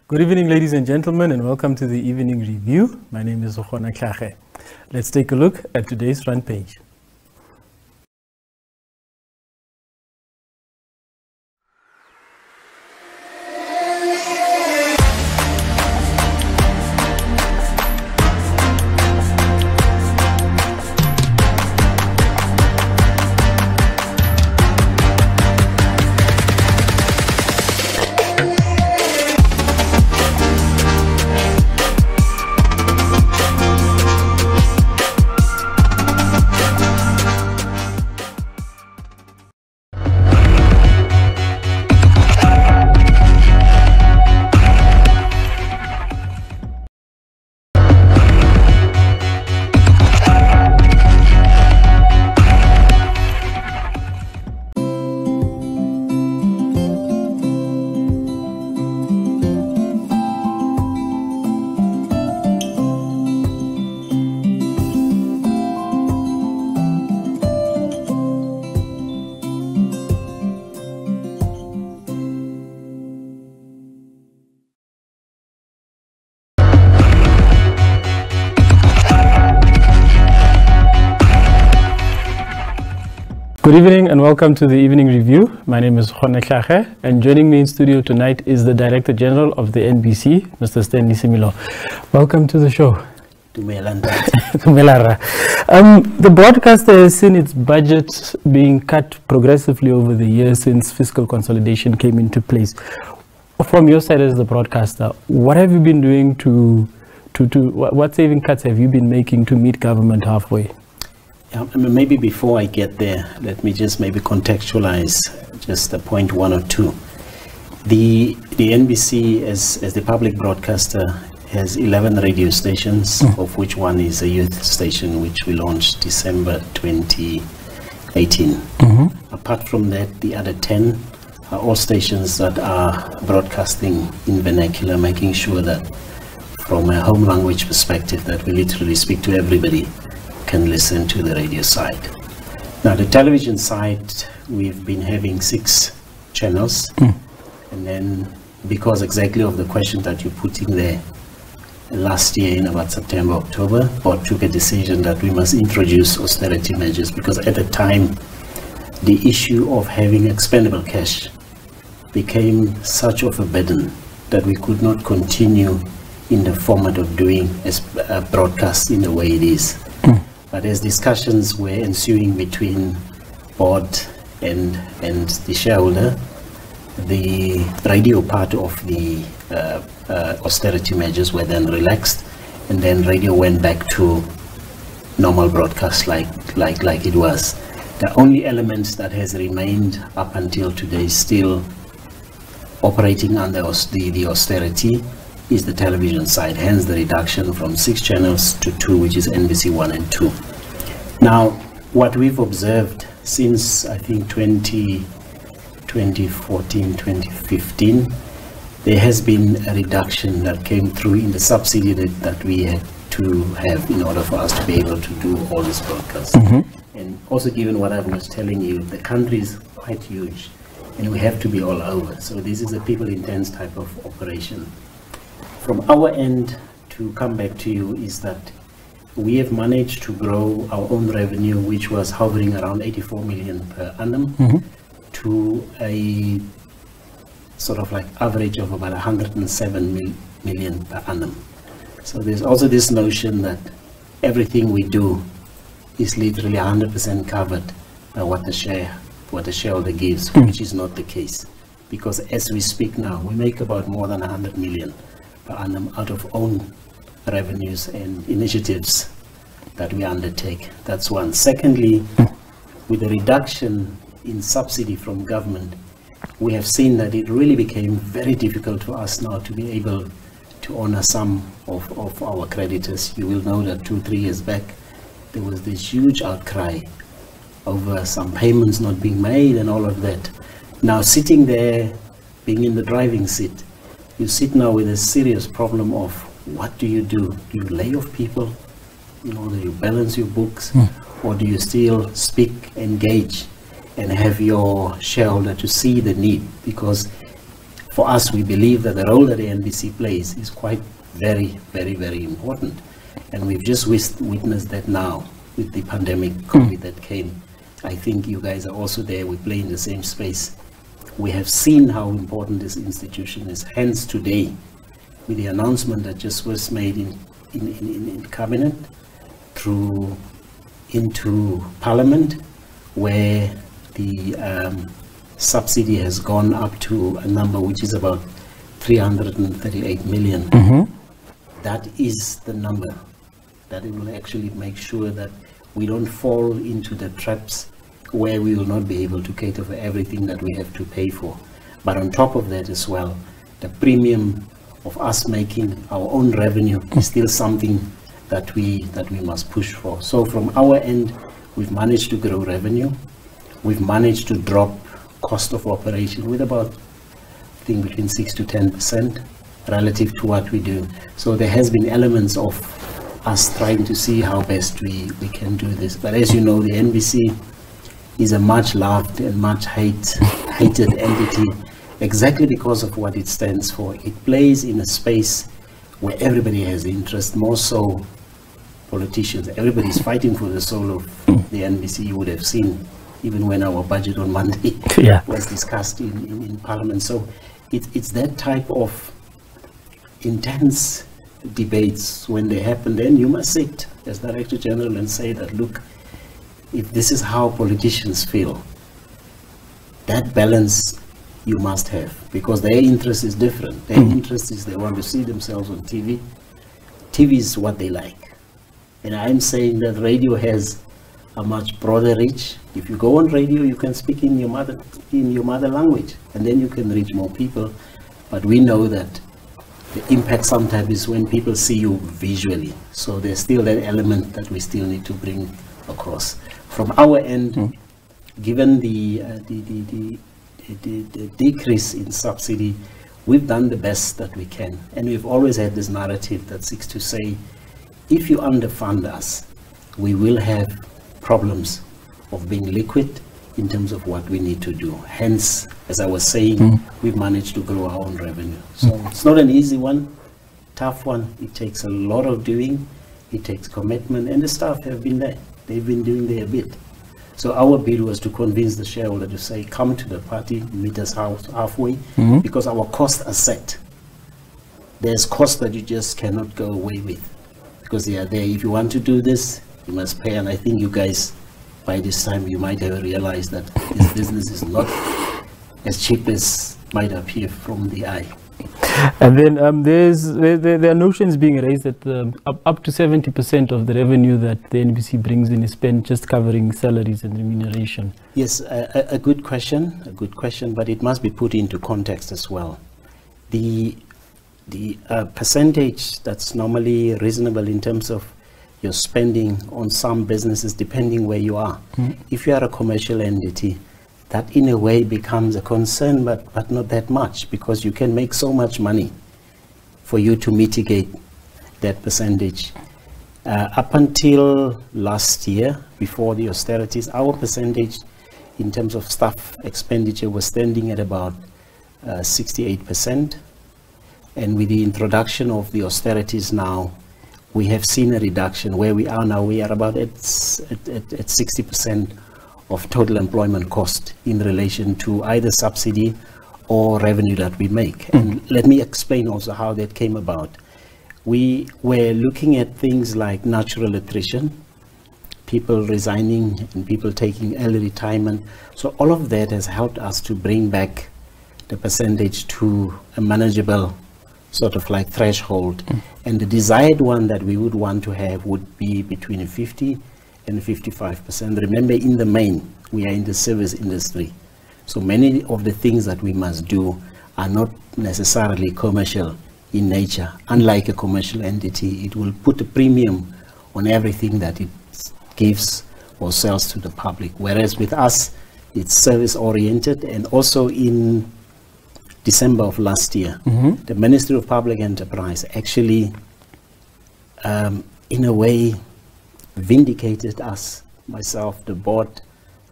Good evening, ladies and gentlemen, and welcome to the Evening Review. My name is Okhona Klache. Let's take a look at today's front page. Good evening and welcome to the Evening Review. My name is Okhona Klache, and joining me in studio tonight is the Director General of the NBC, Mr. Stanley Similo. Welcome to the show. The broadcaster has seen its budget being cut progressively over the years since fiscal consolidation came into place. From your side as the broadcaster, what have you been doing what saving cuts have you been making to meet government halfway? Yeah, maybe before I get there, let me just maybe contextualize just a point one or two. The NBC as the public broadcaster has 11 radio stations, of which one is a youth station, which we launched December 2018. Apart from that, the other 10 are all stations that are broadcasting in vernacular, making sure that from a home language perspective that we literally speak to everybody can listen to the radio side. Now the television side, we've been having 6 channels, and then because exactly of the question that you're putting there, last year in about September, October, board took a decision that we must introduce austerity measures, because at the time the issue of having expendable cash became such of a burden that we could not continue in the format of doing a broadcast in the way it is. But as discussions were ensuing between board and the shareholder, the radio part of the austerity measures were then relaxed, and then radio went back to normal broadcast like it was. The only element that has remained up until today still operating under the austerity is the television side, hence the reduction from 6 channels to 2, which is NBC 1 and 2. Now, what we've observed since, I think, 2014, 2015, there has been a reduction that came through in the subsidy that we had to have in order for us to be able to do all this broadcast. And also, given what I was telling you, the country is quite huge, and we have to be all over. So this is a people-intense type of operation. From our end, to come back to you, is that we have managed to grow our own revenue, which was hovering around 84 million per annum, to a sort of like average of about 107 million per annum. So there's also this notion that everything we do is literally 100% covered by what the shareholder gives, which is not the case. Because as we speak now, we make about more than 100 million per annum out of own revenues and initiatives that we undertake. That's one. Secondly, with the reduction in subsidy from government, we have seen that it really became very difficult for us now to be able to honor some of our creditors. You will know that 2-3 years back, there was this huge outcry over some payments not being made and all of that. Now, sitting there, being in the driving seat, you sit now with a serious problem of what do you do? Do you lay off people? Do you balance your books? Or do you still speak, engage, and have your shareholder to see the need? Because for us, we believe that the role that the NBC plays is quite very, very, very important. And we've just witnessed that now with the pandemic COVID that came. I think you guys are also there. We play in the same space. We have seen how important this institution is. Hence today, with the announcement that just was made in cabinet through into Parliament, where the subsidy has gone up to a number which is about 338 million. That is the number that it will actually make sure that we don't fall into the traps where we will not be able to cater for everything that we have to pay for. But on top of that as well, the premium of us making our own revenue is still something that we must push for. So from our end, we've managed to grow revenue. We've managed to drop cost of operation with about, I think, between 6 to 10% relative to what we do. So there has been elements of us trying to see how best we can do this. But as you know, the NBC is a much loved and much hated entity, exactly because of what it stands for. It plays in a space where everybody has interest, more so politicians. Everybody's fighting for the soul of the NBC. You would have seen even when our budget on Monday was discussed in Parliament. So it's that type of intense debates. When they happen, then you must sit as Director General and say that, look, if this is how politicians feel, that balance you must have, because their interest is different. Their interest is they want to see themselves on TV. TV is what they like. And I'm saying that radio has a much broader reach. If you go on radio, you can speak in your mother language, and then you can reach more people. But we know that the impact sometimes is when people see you visually. So there's still that element that we still need to bring across. From our end, given the decrease in subsidy, we've done the best that we can. And we've always had this narrative that seeks to say, if you underfund us, we will have problems of being liquid in terms of what we need to do. Hence, as I was saying, we've managed to grow our own revenue. So it's not an easy one, tough one. It takes a lot of doing. It takes commitment, and the staff have been there. They've been doing their bit. So our bid was to convince the shareholder to say, come to the party, meet us halfway, because our costs are set. There's costs that you just cannot go away with, because they are there. If you want to do this, you must pay. And I think you guys, by this time, you might have realized that this business is not as cheap as might appear from the eye. And then there are notions being raised that up to 70% of the revenue that the NBC brings in is spent just covering salaries and remuneration. Yes, a good question, but it must be put into context as well. The percentage that's normally reasonable in terms of your spending on some businesses, depending where you are. If you are a commercial entity, that in a way becomes a concern, but not that much, because you can make so much money for you to mitigate that percentage. Up until last year, before the austerities, our percentage in terms of staff expenditure was standing at about 68%. And with the introduction of the austerities now, we have seen a reduction. Where we are now, we are about at 60% of total employment cost in relation to either subsidy or revenue that we make. And let me explain also how that came about. We were looking at things like natural attrition, people resigning and people taking early retirement. So all of that has helped us to bring back the percentage to a manageable sort of like threshold. And the desired one that we would want to have would be between 50 and 55%. Remember, in the main, we are in the service industry. So many of the things that we must do are not necessarily commercial in nature. Unlike a commercial entity, it will put a premium on everything that it gives or sells to the public. Whereas with us, it's service oriented. And also in December of last year, the Ministry of Public Enterprise actually, in a way, vindicated us, myself, the board,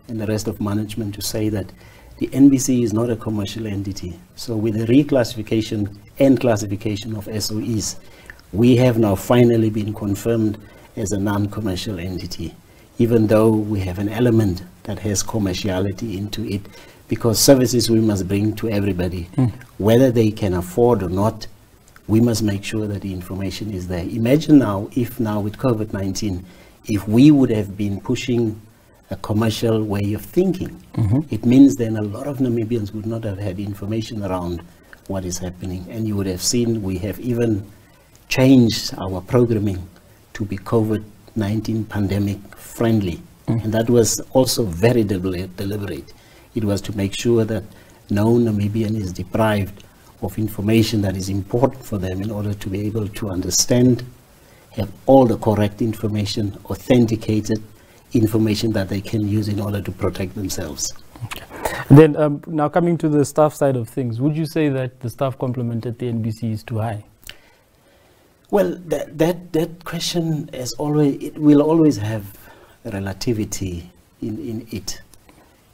and the rest of management, to say that the NBC is not a commercial entity. So with the reclassification and classification of SOEs, we have now finally been confirmed as a non-commercial entity, even though we have an element that has commerciality into it, because services we must bring to everybody, whether they can afford or not. We must make sure that the information is there. Imagine now, if now with COVID-19, if we would have been pushing a commercial way of thinking, it means then a lot of Namibians would not have had information around what is happening. And you would have seen we have even changed our programming to be COVID-19 pandemic friendly. And that was also very deliberate. It was to make sure that no Namibian is deprived of information that is important for them in order to be able to understand, have all the correct information, authenticated information that they can use in order to protect themselves. Okay. Then now coming to the staff side of things, would you say that the staff complement at the NBC is too high? Well, that question is always, it will always have relativity in it,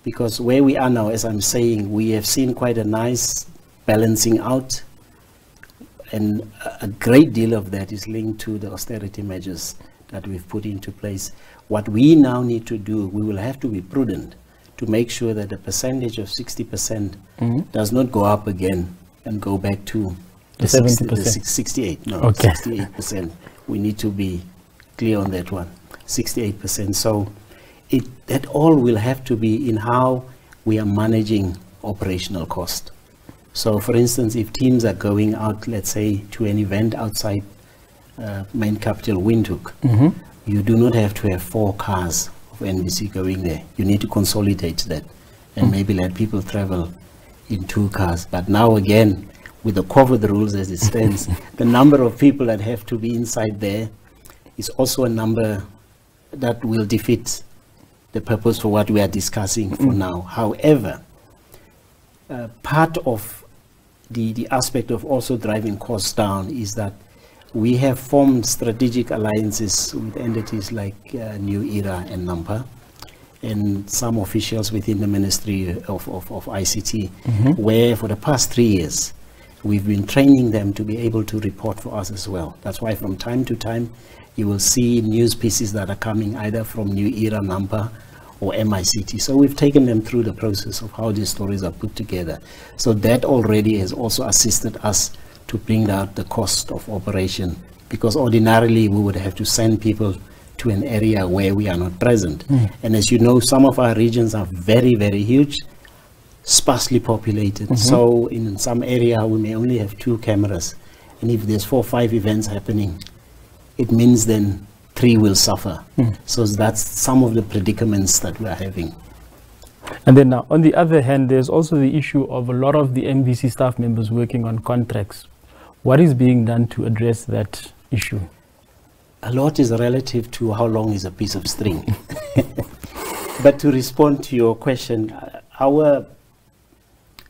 because where we are now, as I'm saying, we have seen quite a nice balancing out, and a great deal of that is linked to the austerity measures that we've put into place. What we now need to do, we will have to be prudent to make sure that the percentage of 60% does not go up again and go back to the 70%. 68, no, okay. 68%. We need to be clear on that one, 68%. So that all will have to be in how we are managing operational cost. So for instance, if teams are going out, let's say, to an event outside main capital Windhoek, you do not have to have 4 cars of NBC going there. You need to consolidate that and maybe let people travel in 2 cars. But now again, with the COVID rules as it stands, the number of people that have to be inside there is also a number that will defeat the purpose for what we are discussing for now. However, part of the aspect of also driving costs down is that we have formed strategic alliances with entities like New Era and NAMPA, and some officials within the Ministry of ICT, where for the past 3 years, we've been training them to be able to report for us as well. That's why from time to time, you will see news pieces that are coming either from New Era, NAMPA, or MICT. So we've taken them through the process of how these stories are put together. So that already has also assisted us to bring down the cost of operation, because ordinarily we would have to send people to an area where we are not present. And as you know, some of our regions are very, very huge, sparsely populated. So in some area we may only have 2 cameras, and if there's 4 or 5 events happening, it means then 3 will suffer. So that's some of the predicaments that we are having. And then now, on the other hand, there's also the issue of a lot of the NBC staff members working on contracts. What is being done to address that issue? A lot is relative to how long is a piece of string. But to respond to your question, our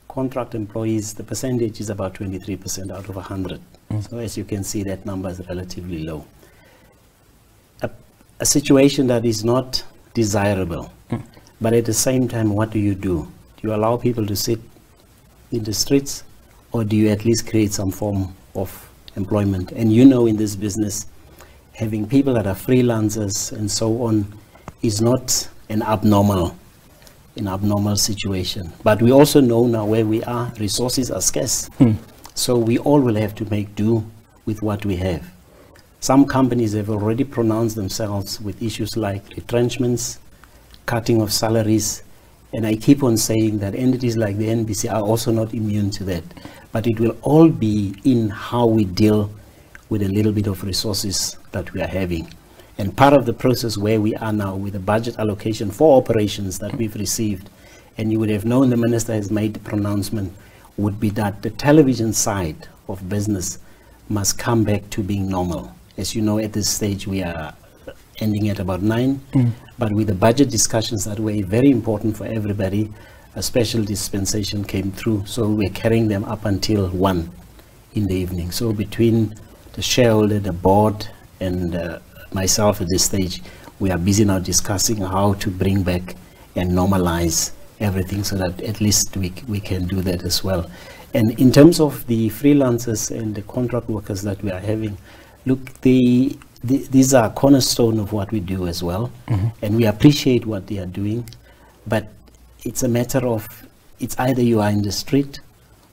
contract employees, the percentage is about 23% out of 100. So as you can see, that number is relatively low. A situation that is not desirable, but at the same time, what do? Do you allow people to sit in the streets, or do you at least create some form of employment? And you know, in this business, having people that are freelancers and so on is not an abnormal situation. But we also know now where we are, resources are scarce. So we all will have to make do with what we have. Some companies have already pronounced themselves with issues like retrenchments, cutting of salaries, and I keep on saying that entities like the NBC are also not immune to that. But it will all be in how we deal with a little bit of resources that we are having. And part of the process where we are now with the budget allocation for operations that we've received, and you would have known the minister has made the pronouncement, would be that the television side of business must come back to being normal. As you know, at this stage, we are ending at about 9, but with the budget discussions that were very important for everybody, a special dispensation came through, so we're carrying them up until 1 in the evening. So between the shareholder, the board, and myself at this stage, we are busy now discussing how to bring back and normalize everything so that at least we can do that as well. And in terms of the freelancers and the contract workers that we are having, look, these are a cornerstone of what we do as well, and we appreciate what they are doing, but it's a matter of, it's either you are in the street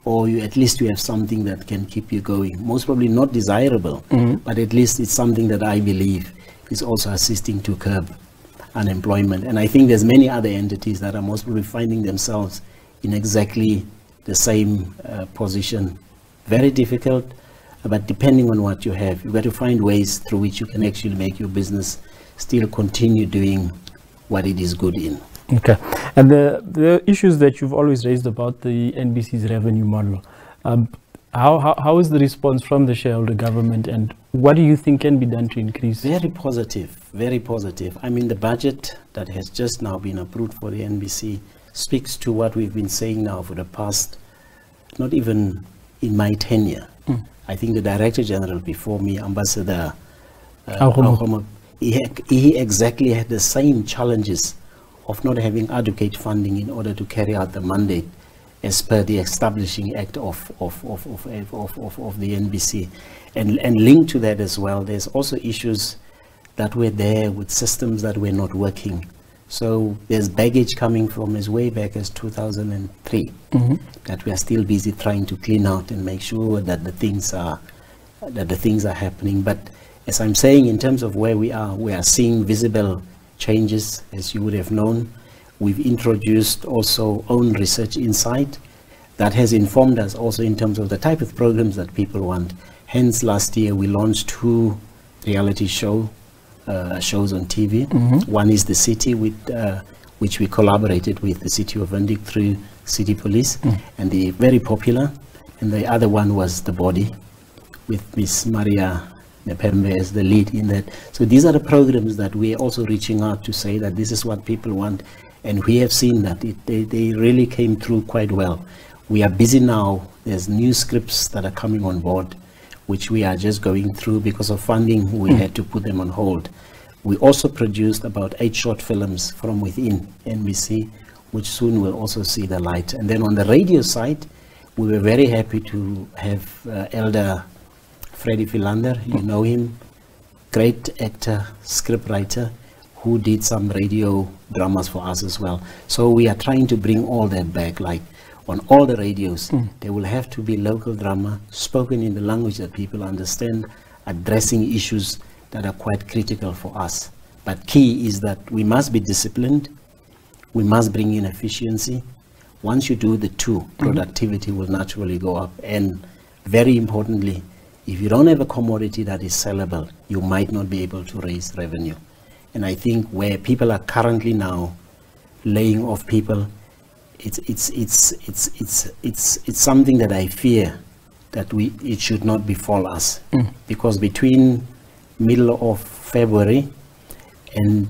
or at least you have something that can keep you going. Most probably not desirable, but at least it's something that I believe is also assisting to curb unemployment. And I think there's many other entities that are most probably finding themselves in exactly the same position. Very difficult, but depending on what you have, you've got to find ways through which you can actually make your business still continue doing what it is good in. Okay, and the issues that you've always raised about the NBC's revenue model, how is the response from the shareholder government, and what do you think can be done to increase? Very positive, very positive. I mean, the budget that has just now been approved for the NBC speaks to what we've been saying now for the past, not even in my tenure. I think the Director General before me, Ambassador he exactly had the same challenges of not having adequate funding in order to carry out the mandate as per the establishing act of the NBC. And linked to that as well, there's also issues that were there with systems that were not working. So there's baggage coming from as way back as 2003 that we are still busy trying to clean out and make sure that the things are happening. But as I'm saying, in terms of where we are seeing visible changes, as you would have known. We've introduced also own research insight that has informed us also in terms of the type of programs that people want. Hence, last year we launched 2 reality shows on TV. One is The City, with which we collaborated with the City of Windhoek through City Police, and the very popular. And the other one was The Body, with Miss Maria Nepembe as the lead in that. So these are the programs that we are also reaching out to say that this is what people want, and we have seen that they really came through quite well. We are busy now. There's new scripts that are coming on board, which we are just going through. Because of funding, we had to put them on hold. We also produced about 8 short films from within NBC, which soon will also see the light. And then on the radio side, we were very happy to have Elder Freddie Philander. You know him, great actor, scriptwriter, who did some radio dramas for us as well. So we are trying to bring all that back, like on all the radios, there will have to be local drama spoken in the language that people understand, addressing issues that are quite critical for us. But key is that we must be disciplined, we must bring in efficiency. Once you do the 2, productivity will naturally go up. And very importantly, if you don't have a commodity that is sellable, you might not be able to raise revenue. And I think where people are currently now laying off people, it's something that I fear that it should not befall us, because between middle of February and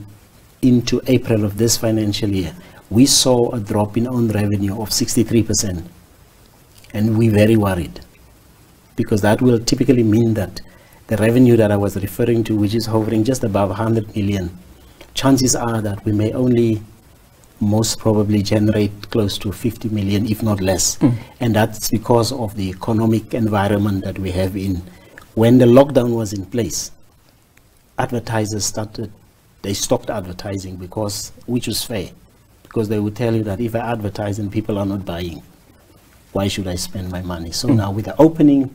into April of this financial year, we saw a drop in own revenue of 63%, and we're very worried, because that will typically mean that the revenue that I was referring to, which is hovering just above 100 million, chances are that we may only most probably generate close to 50 million, if not less. And that's because of the economic environment that we have in. When the lockdown was in place, advertisers stopped advertising, which was fair, because they would tell you that if I advertise and people are not buying, why should I spend my money? So now with the opening,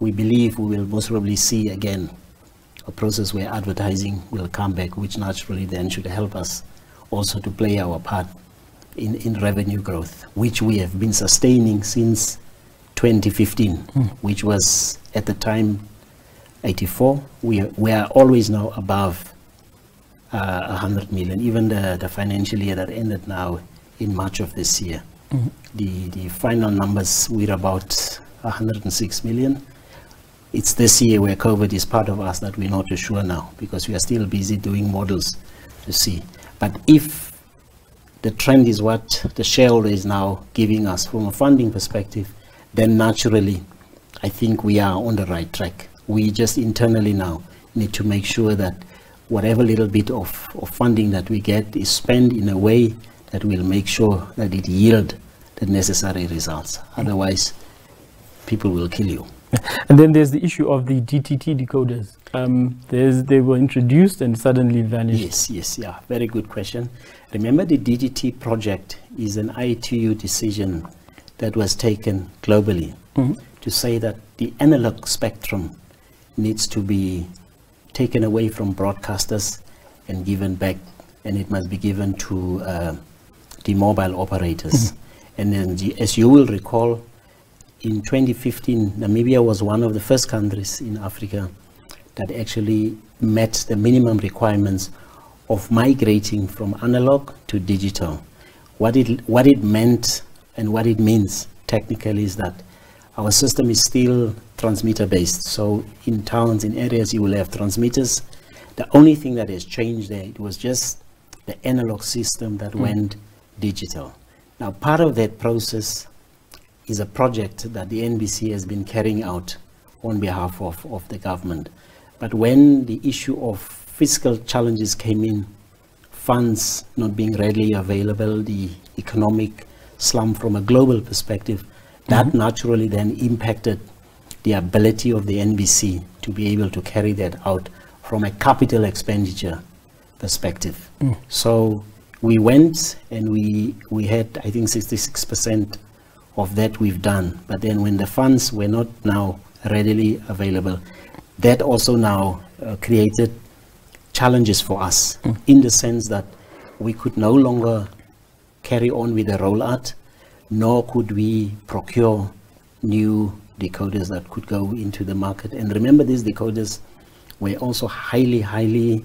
we believe we will most probably see again a process where advertising will come back, which naturally then should help us also to play our part in revenue growth, which we have been sustaining since 2015, which was at the time 84. We are always now above 100 million, even the financial year that ended now in March of this year. The final numbers, we're about 106 million. It's this year where COVID is part of us that we're not too sure now, because we are still busy doing models to see. But if the trend is what the shareholder is now giving us from a funding perspective, then naturally, I think we are on the right track. We just internally now need to make sure that whatever little bit of funding that we get is spent in a way that will make sure that it yield the necessary results. Otherwise, people will kill you. And then there's the issue of the DTT decoders. They were introduced and suddenly vanished. Yes, yeah, very good question. Remember, the DTT project is an ITU decision that was taken globally to say that the analog spectrum needs to be taken away from broadcasters and given back, and it must be given to the mobile operators. And then, as you will recall, in 2015, Namibia was one of the first countries in Africa that actually met the minimum requirements of migrating from analog to digital. What it meant and what it means technically is that our system is still transmitter based. So in towns, in areas, you will have transmitters. The only thing that has changed there, it was just the analog system that went digital. Now, part of that process is a project that the NBC has been carrying out on behalf of the government. But when the issue of fiscal challenges came in, funds not being readily available, the economic slump from a global perspective, that naturally then impacted the ability of the NBC to be able to carry that out from a capital expenditure perspective. So we went and we had, I think, 66% of that we've done. But then when the funds were not now readily available, that also now created challenges for us in the sense that we could no longer carry on with the rollout, nor could we procure new decoders that could go into the market. And remember, these decoders were also highly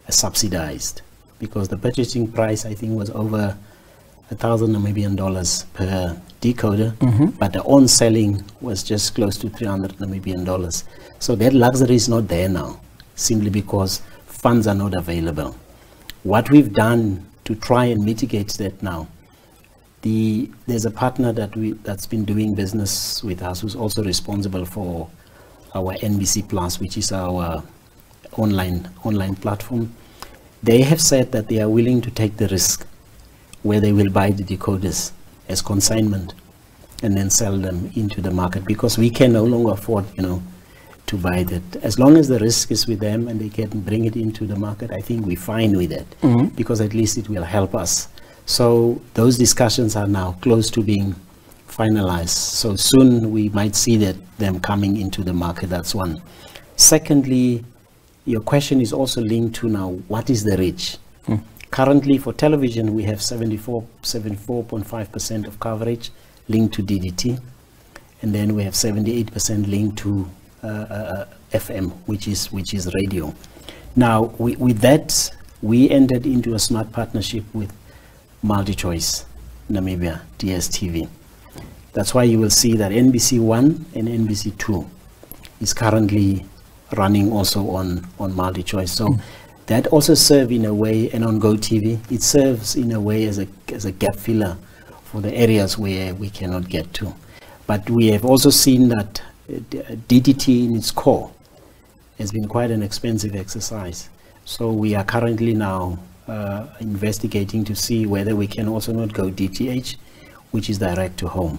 subsidized, because the purchasing price, I think, was over $1,000 Namibian per decoder, but the on-selling was just close to 300 Namibian dollars. So that luxury is not there now, simply because funds are not available. What we've done to try and mitigate that now, there's a partner that's been doing business with us, who's also responsible for our NBC Plus, which is our online platform. They have said that they are willing to take the risk where they will buy the decoders as consignment and then sell them into the market, because we can no longer afford, to buy that. As long as the risk is with them and they can bring it into the market, I think we're fine with it, because at least it will help us. So those discussions are now close to being finalized. So soon we might see them coming into the market. That's one. Secondly, your question is also linked to now, what is the reach? Currently for television, we have 74.5% of coverage linked to DDT, and then we have 78% linked to FM, which is radio. Now, with that, we entered into a smart partnership with MultiChoice Namibia, DSTV. That's why you will see that NBC 1 and NBC 2 is currently running also on MultiChoice. So that also serves in a way, and on GoTV, it serves in a way as a gap filler for the areas where we cannot get to. But we have also seen that DTT in its core has been quite an expensive exercise. So we are currently now investigating to see whether we can also not go DTH, which is direct to home.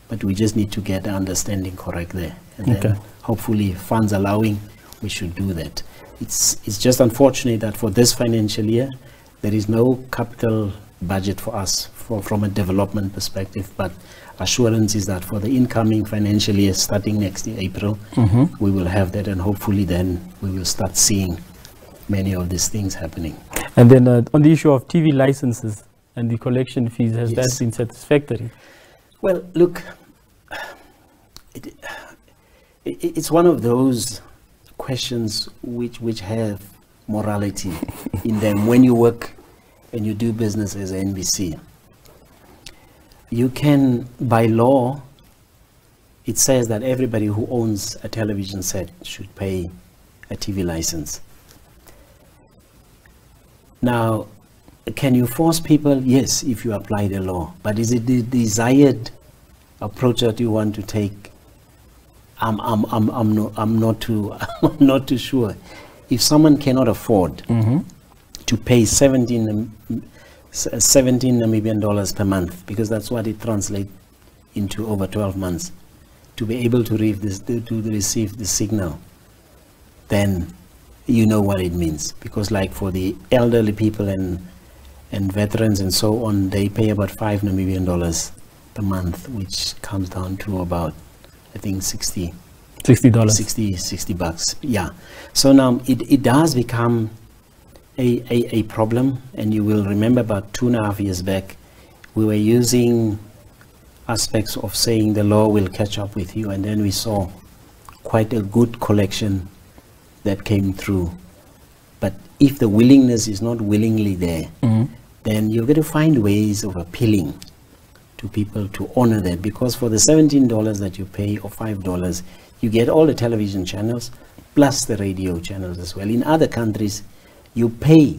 But we just need to get the understanding correct there. And then hopefully, funds allowing, we should do that. It's just unfortunate that for this financial year, there is no capital budget for us from a development perspective, but assurance is that for the incoming financial year, starting next year, April, we will have that, and hopefully then we will start seeing many of these things happening. And then on the issue of TV licenses and the collection fees, has that been satisfactory? Well, look, it's one of those questions which have morality in them. When you work and you do business as an NBC, you can, by law, it says that everybody who owns a television set should pay a TV license. Now, can you force people? Yes, if you apply the law. But is it the desired approach that you want to take? I'm not too sure. If someone cannot afford to pay 17 17 Namibian dollars per month, because that's what it translates into over 12 months, to be able to receive the signal, then you know what it means. Because like for the elderly people and veterans and so on, they pay about 5 Namibian dollars per month, which comes down to about, I think, $60. $60 bucks. Yeah. So now it does become a problem, and you will remember about 2.5 years back, we were using aspects of saying the law will catch up with you, and then we saw quite a good collection that came through. But if the willingness is not willingly there, then you're going to find ways of appealing to people to honor that, because for the $17 that you pay, or $5, you get all the television channels plus the radio channels as well. In other countries, you pay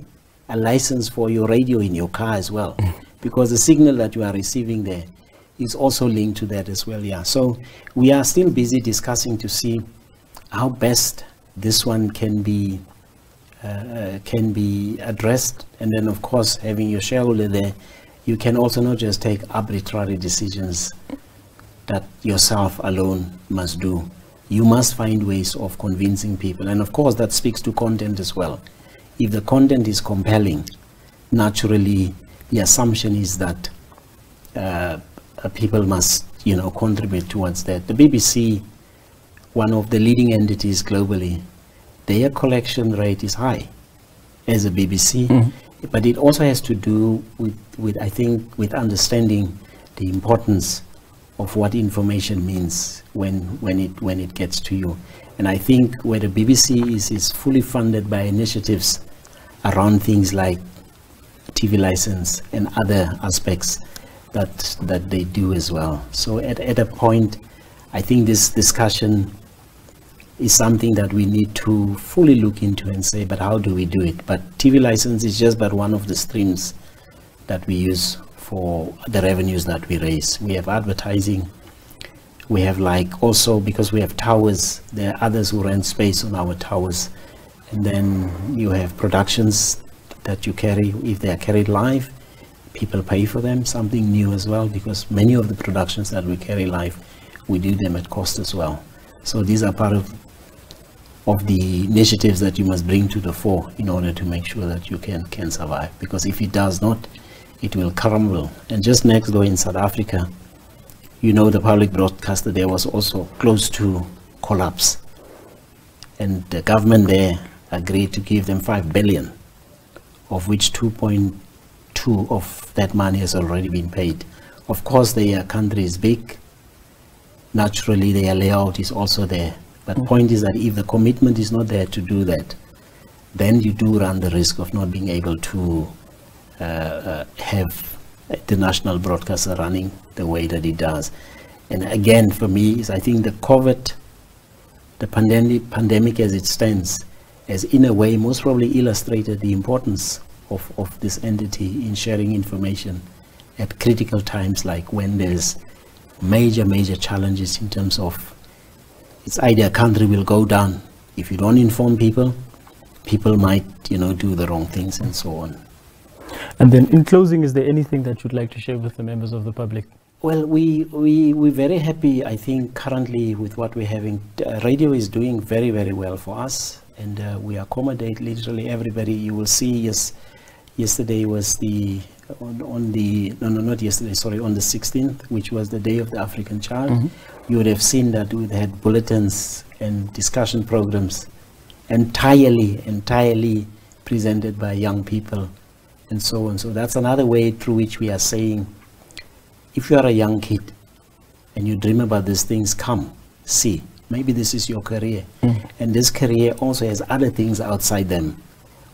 a license for your radio in your car as well, because the signal that you are receiving there is also linked to that as well. Yeah. So we are still busy discussing to see how best this one can be addressed. And then, of course, having your shareholder there, you can also not just take arbitrary decisions that yourself alone must do. You must find ways of convincing people, and of course that speaks to content as well. If the content is compelling, naturally the assumption is that people must, contribute towards that. The BBC, one of the leading entities globally, their collection rate is high as a BBC, but it also has to do with I think with understanding the importance of what information means when it gets to you. And I think where the BBC is fully funded by initiatives around things like TV license and other aspects that they do as well. So at a point, I think this discussion is something that we need to fully look into and say, but how do we do it? But TV license is just but one of the streams that we use for the revenues that we raise. We have advertising. We have, like, also because we have towers, there are others who rent space on our towers. And then you have productions that you carry. If they are carried live, people pay for them, something new as well, because many of the productions that we carry live, we do them at cost as well. So these are part of the initiatives that you must bring to the fore in order to make sure that you can survive. Because if it does not, it will crumble. And just next door in South Africa, the public broadcaster there was also close to collapse. And the government there agreed to give them 5 billion, of which 2.2 of that money has already been paid. Of course, their country is big. Naturally, their layout is also there. But the point is that if the commitment is not there to do that, then you do run the risk of not being able to have the national broadcaster running the way that it does. And again, for me, is I think the pandemic as it stands, has in a way most probably illustrated the importance of this entity in sharing information at critical times, like when there's major challenges in terms of, it's either a country will go down. If you don't inform people, people might, do the wrong things and so on. And then in closing, is there anything that you'd like to share with the members of the public? Well, we're very happy, I think, currently with what we're having. Radio is doing very, very well for us, and we accommodate literally everybody. You will see, yesterday was on the 16th, which was the Day of the African Child. You would have seen that we had bulletins and discussion programs entirely presented by young people and so on. So that's another way through which we are saying, if you are a young kid and you dream about these things, come, see. Maybe this is your career. And this career also has other things outside them,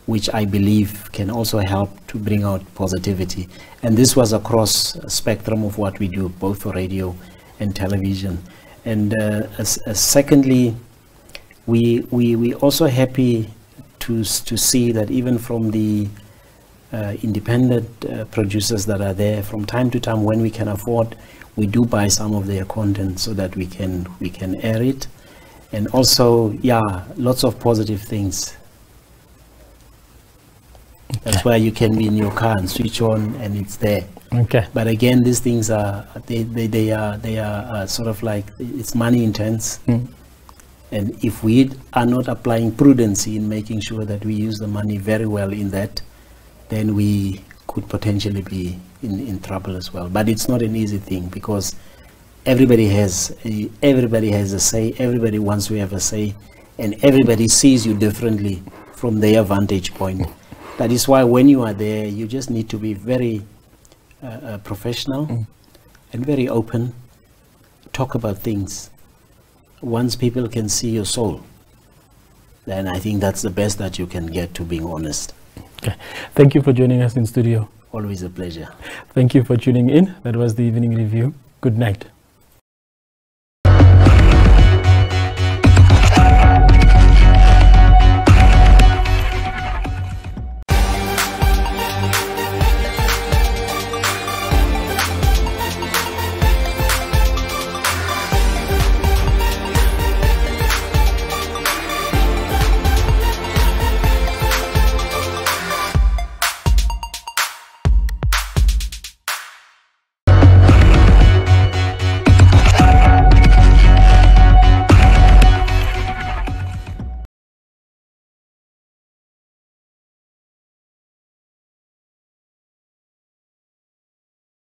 which I believe can also help to bring out positivity. And this was across a spectrum of what we do, both for radio and television. And secondly, we also happy to see that even from the independent producers that are there, from time to time when we can afford, we do buy some of their content so that we can air it. And also, lots of positive things. That's why you can be in your car and switch on and it's there. Okay. But again, these things are they are sort of like, it's money intense. And if we are not applying prudency in making sure that we use the money very well in that, then we could potentially be in trouble as well. But it's not an easy thing, because everybody has a say, everybody wants to have a say, and everybody sees you differently from their vantage point. That is why when you are there, you just need to be very professional and very open, talk about things. Once people can see your soul, then I think that's the best that you can get to being honest. Okay. Thank you for joining us in studio. Always a pleasure. Thank you for tuning in. That was the Evening Review. Good night.